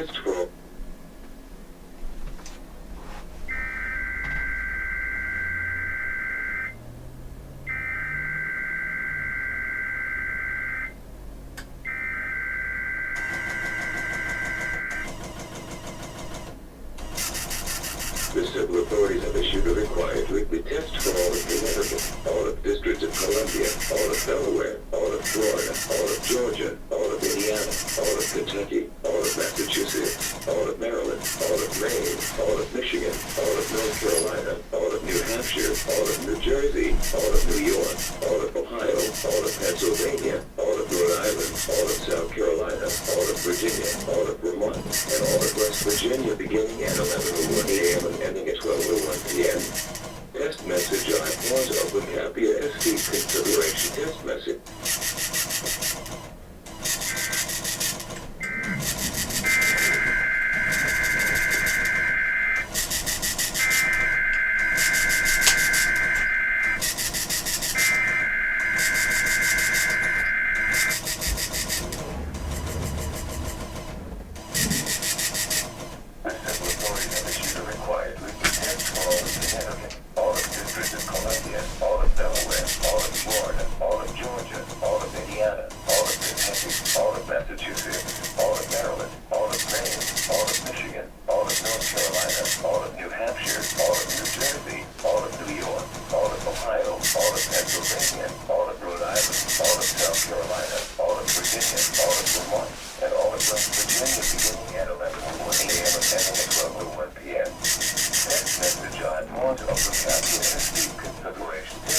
test for the civil authorities have issued a required weekly test for all of Connecticut, all of District of Columbia, all of Delaware, all of Florida, all of Georgia, all of Indiana, all of Kentucky, all of Massachusetts, all of Maryland, all of Maine, all of Michigan, all of North Carolina, all of New Hampshire, all of New Jersey, all of New York, all of Ohio, all of Pennsylvania, all of Rhode Island, all of South Carolina, all of Virginia, all of Vermont, and all of West Virginia beginning at 11:01 a.m. and ending at 12:01 p.m. Test message IPAWS open cap EAS configuration test message. Massachusetts, all of Maryland, all of Maine, all of Michigan, all of North Carolina, all of New Hampshire, all of New Jersey, all of New York, all of Ohio, all of Pennsylvania, all of Rhode Island, all of South Carolina, all of Virginia, all of Vermont, and all of West Virginia beginning at 11:01 a.m. and ending at 12:01 p.m. Text message IPAWS open cap EAS configuration.